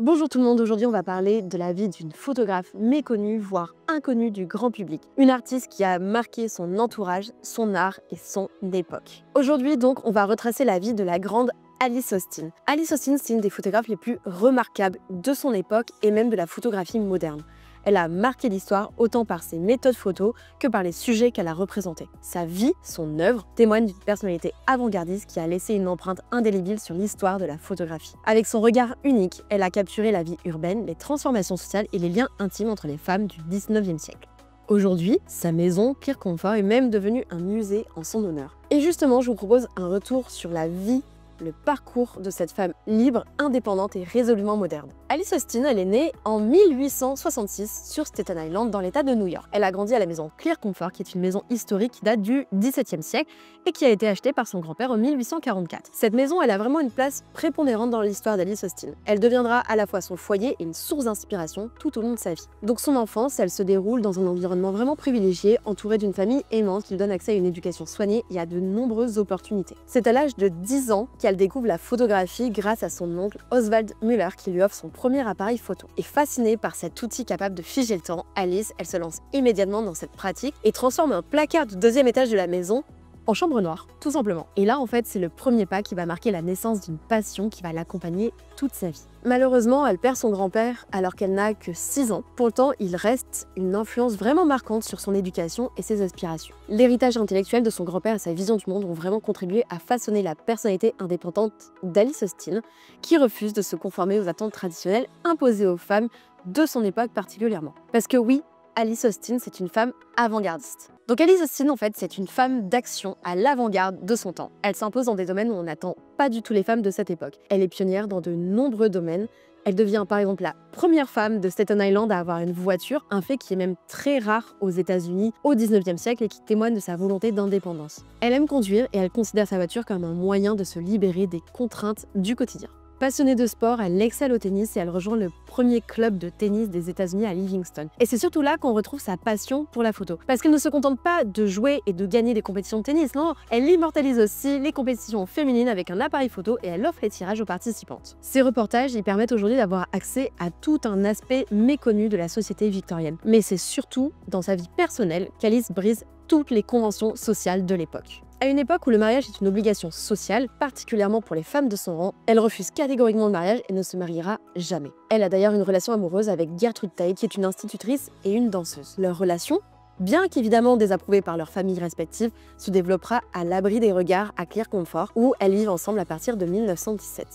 Bonjour tout le monde, aujourd'hui on va parler de la vie d'une photographe méconnue, voire inconnue du grand public. Une artiste qui a marqué son entourage, son art et son époque. Aujourd'hui donc on va retracer la vie de la grande Alice Austin. Alice Austin, c'est une des photographes les plus remarquables de son époque et même de la photographie moderne. Elle a marqué l'histoire autant par ses méthodes photos que par les sujets qu'elle a représentés. Sa vie, son œuvre, témoignent d'une personnalité avant-gardiste qui a laissé une empreinte indélébile sur l'histoire de la photographie. Avec son regard unique, elle a capturé la vie urbaine, les transformations sociales et les liens intimes entre les femmes du 19e siècle. Aujourd'hui, sa maison, Clear Comfort, est même devenue un musée en son honneur. Et justement, je vous propose un retour sur la vie, le parcours de cette femme libre, indépendante et résolument moderne. Alice Austin, elle est née en 1866 sur Staten Island dans l'état de New York. Elle a grandi à la maison Clear Comfort, qui est une maison historique qui date du XVIIe siècle et qui a été achetée par son grand-père en 1844. Cette maison, elle a vraiment une place prépondérante dans l'histoire d'Alice Austin. Elle deviendra à la fois son foyer et une source d'inspiration tout au long de sa vie. Donc son enfance, elle se déroule dans un environnement vraiment privilégié, entourée d'une famille aimante qui lui donne accès à une éducation soignée et à de nombreuses opportunités. C'est à l'âge de 10 ans qu'elle découvre la photographie grâce à son oncle Oswald Müller qui lui offre son premier appareil photo. Et fascinée par cet outil capable de figer le temps, Alice, elle se lance immédiatement dans cette pratique et transforme un placard du deuxième étage de la maison en chambre noire, tout simplement. Et là, en fait, c'est le premier pas qui va marquer la naissance d'une passion qui va l'accompagner toute sa vie. Malheureusement, elle perd son grand-père alors qu'elle n'a que 6 ans. Pourtant, il reste une influence vraiment marquante sur son éducation et ses aspirations. L'héritage intellectuel de son grand-père et sa vision du monde ont vraiment contribué à façonner la personnalité indépendante d'Alice Austin, qui refuse de se conformer aux attentes traditionnelles imposées aux femmes de son époque particulièrement. Parce que oui, Alice Austin, c'est une femme avant-gardiste. Donc Alice Austin, en fait, c'est une femme d'action à l'avant-garde de son temps. Elle s'impose dans des domaines où on n'attend pas du tout les femmes de cette époque. Elle est pionnière dans de nombreux domaines. Elle devient par exemple la première femme de Staten Island à avoir une voiture, un fait qui est même très rare aux États-Unis au 19e siècle et qui témoigne de sa volonté d'indépendance. Elle aime conduire et elle considère sa voiture comme un moyen de se libérer des contraintes du quotidien. Passionnée de sport, elle excelle au tennis et elle rejoint le premier club de tennis des États-Unis à Livingston. Et c'est surtout là qu'on retrouve sa passion pour la photo. Parce qu'elle ne se contente pas de jouer et de gagner des compétitions de tennis, non, elle immortalise aussi les compétitions féminines avec un appareil photo et elle offre les tirages aux participantes. Ces reportages y permettent aujourd'hui d'avoir accès à tout un aspect méconnu de la société victorienne. Mais c'est surtout dans sa vie personnelle qu'Alice brise toutes les conventions sociales de l'époque. À une époque où le mariage est une obligation sociale, particulièrement pour les femmes de son rang, elle refuse catégoriquement le mariage et ne se mariera jamais. Elle a d'ailleurs une relation amoureuse avec Gertrude Tate, qui est une institutrice et une danseuse. Leur relation, bien qu'évidemment désapprouvée par leurs familles respectives, se développera à l'abri des regards à Clear Comfort, où elles vivent ensemble à partir de 1917.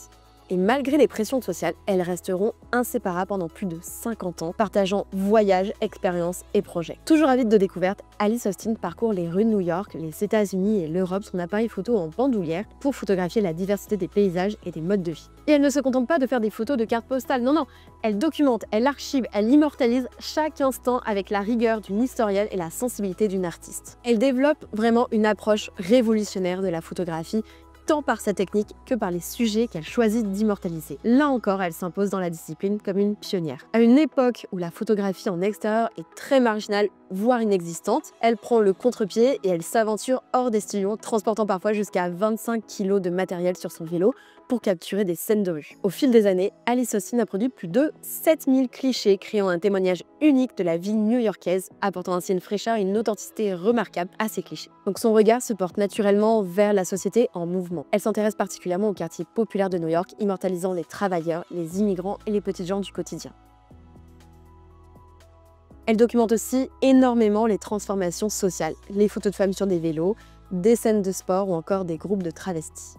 Et malgré les pressions sociales, elles resteront inséparables pendant plus de 50 ans, partageant voyages, expériences et projets. Toujours avide de découvertes, Alice Austin parcourt les rues de New York, les États-Unis et l'Europe, son appareil photo en bandoulière, pour photographier la diversité des paysages et des modes de vie. Et elle ne se contente pas de faire des photos de cartes postales, non, elle documente, elle archive, elle immortalise chaque instant avec la rigueur d'une historienne et la sensibilité d'une artiste. Elle développe vraiment une approche révolutionnaire de la photographie, tant par sa technique que par les sujets qu'elle choisit d'immortaliser. Là encore, elle s'impose dans la discipline comme une pionnière. À une époque où la photographie en extérieur est très marginale, voire inexistante, elle prend le contre-pied et elle s'aventure hors des studios, transportant parfois jusqu'à 25 kg de matériel sur son vélo pour capturer des scènes de rue. Au fil des années, Alice Austin a produit plus de 7000 clichés, créant un témoignage unique de la vie new-yorkaise, apportant ainsi une fraîcheur et une authenticité remarquable à ces clichés. Donc son regard se porte naturellement vers la société en mouvement. Elle s'intéresse particulièrement aux quartiers populaires de New York, immortalisant les travailleurs, les immigrants et les petites gens du quotidien. Elle documente aussi énormément les transformations sociales, les photos de femmes sur des vélos, des scènes de sport ou encore des groupes de travestis.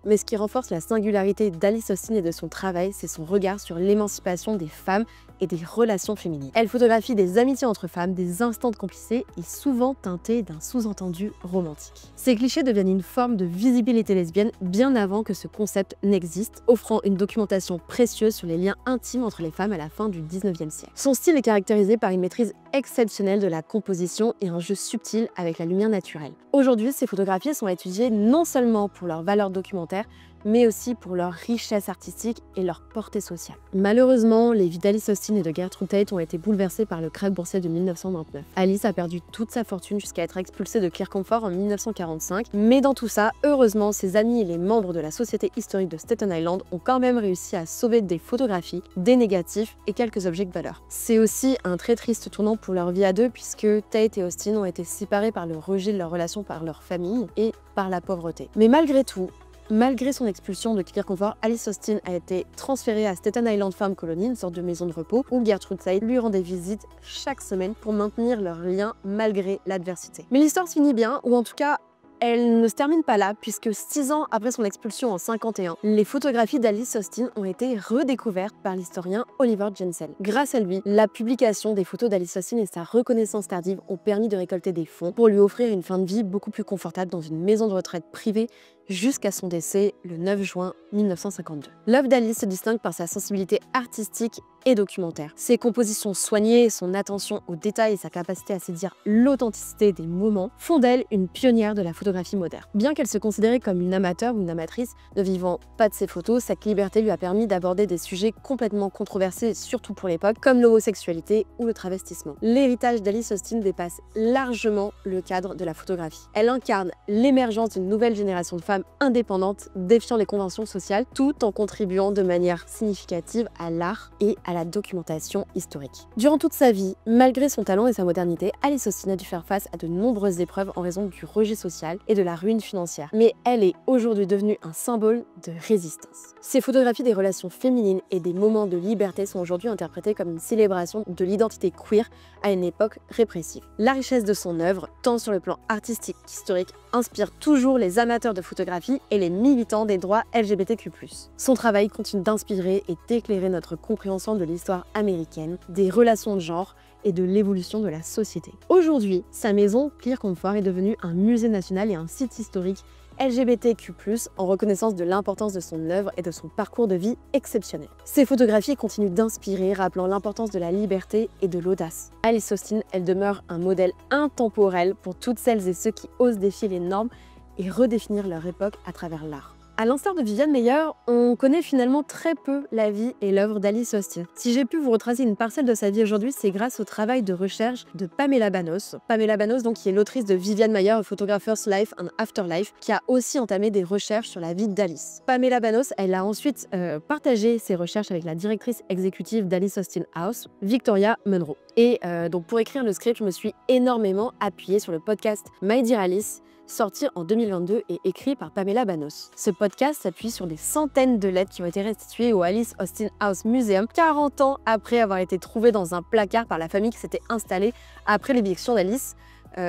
Mais ce qui renforce la singularité d'Alice Austin et de son travail, c'est son regard sur l'émancipation des femmes et des relations féminines. Elle photographie des amitiés entre femmes, des instants de complicité et souvent teintés d'un sous-entendu romantique. Ces clichés deviennent une forme de visibilité lesbienne bien avant que ce concept n'existe, offrant une documentation précieuse sur les liens intimes entre les femmes à la fin du 19e siècle. Son style est caractérisé par une maîtrise exceptionnelle de la composition et un jeu subtil avec la lumière naturelle. Aujourd'hui, ces photographies sont étudiées non seulement pour leur valeur documentaire, mais aussi pour leur richesse artistique et leur portée sociale. Malheureusement, les vies d'Alice Austin et de Gertrude Tate ont été bouleversées par le krach boursier de 1929. Alice a perdu toute sa fortune jusqu'à être expulsée de Clermont-Ferrand en 1945, mais dans tout ça, heureusement, ses amis et les membres de la Société historique de Staten Island ont quand même réussi à sauver des photographies, des négatifs et quelques objets de valeur. C'est aussi un très triste tournant pour leur vie à deux puisque Tate et Austin ont été séparés par le rejet de leur relation par leur famille et par la pauvreté. Mais malgré tout, malgré son expulsion de Clermont-Ferrand, Alice Austin a été transférée à Staten Island Farm Colony, une sorte de maison de repos, où Gertrude Tate lui rendait visite chaque semaine pour maintenir leur lien malgré l'adversité. Mais l'histoire se finit bien, ou en tout cas, elle ne se termine pas là, puisque 6 ans après son expulsion en 1951, les photographies d'Alice Austin ont été redécouvertes par l'historien Oliver Jensen. Grâce à lui, la publication des photos d'Alice Austin et sa reconnaissance tardive ont permis de récolter des fonds pour lui offrir une fin de vie beaucoup plus confortable dans une maison de retraite privée jusqu'à son décès le 9 juin 1952. L'œuvre d'Alice se distingue par sa sensibilité artistique et documentaire. Ses compositions soignées, son attention aux détails et sa capacité à saisir l'authenticité des moments font d'elle une pionnière de la photographie moderne. Bien qu'elle se considérait comme une amateur ou une amatrice, ne vivant pas de ses photos, cette liberté lui a permis d'aborder des sujets complètement controversés, surtout pour l'époque, comme l'homosexualité ou le travestissement. L'héritage d'Alice Austin dépasse largement le cadre de la photographie. Elle incarne l'émergence d'une nouvelle génération de femmes indépendantes, défiant les conventions sociales, tout en contribuant de manière significative à l'art et à la documentation historique. Durant toute sa vie, malgré son talent et sa modernité, Alice Austin a dû faire face à de nombreuses épreuves en raison du rejet social et de la ruine financière. Mais elle est aujourd'hui devenue un symbole de résistance. Ses photographies des relations féminines et des moments de liberté sont aujourd'hui interprétées comme une célébration de l'identité queer à une époque répressive. La richesse de son œuvre, tant sur le plan artistique qu'historique, inspire toujours les amateurs de photographie et les militants des droits LGBTQ+. Son travail continue d'inspirer et d'éclairer notre compréhension de l'histoire américaine, des relations de genre et de l'évolution de la société. Aujourd'hui, sa maison, Clermont-Ferrand, est devenue un musée national et un site historique LGBTQ+, en reconnaissance de l'importance de son œuvre et de son parcours de vie exceptionnel. Ses photographies continuent d'inspirer, rappelant l'importance de la liberté et de l'audace. Alice Austin, elle demeure un modèle intemporel pour toutes celles et ceux qui osent défier les normes et redéfinir leur époque à travers l'art. À l'instar de Viviane Meyer, on connaît finalement très peu la vie et l'œuvre d'Alice Austin. Si j'ai pu vous retracer une parcelle de sa vie aujourd'hui, c'est grâce au travail de recherche de Pamela Banos. Pamela Banos, donc, qui est l'autrice de Viviane Meyer, A Photographer's Life and Afterlife, qui a aussi entamé des recherches sur la vie d'Alice. Pamela Banos, elle a ensuite partagé ses recherches avec la directrice exécutive d'Alice Austin House, Victoria Munro. Et donc pour écrire le script, je me suis énormément appuyée sur le podcast My Dear Alice, sorti en 2022 et écrit par Pamela Banos. Ce podcast s'appuie sur des centaines de lettres qui ont été restituées au Alice Austin House Museum 40 ans après avoir été trouvées dans un placard par la famille qui s'était installée après l'éviction d'Alice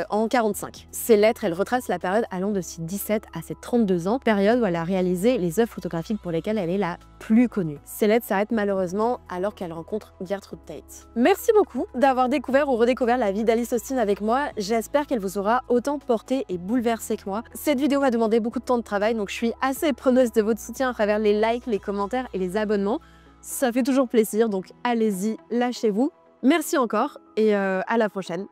en 1945. Ces lettres, elles retracent la période allant de ses 17 à ses 32 ans, période où elle a réalisé les œuvres photographiques pour lesquelles elle est la plus connue. Ces lettres s'arrêtent malheureusement alors qu'elle rencontre Gertrude Tate. Merci beaucoup d'avoir découvert ou redécouvert la vie d'Alice Austin avec moi. J'espère qu'elle vous aura autant porté et bouleversé que moi. Cette vidéo m'a demandé beaucoup de temps de travail, donc je suis assez preneuse de votre soutien à travers les likes, les commentaires et les abonnements. Ça fait toujours plaisir, donc allez-y, lâchez-vous. Merci encore et à la prochaine.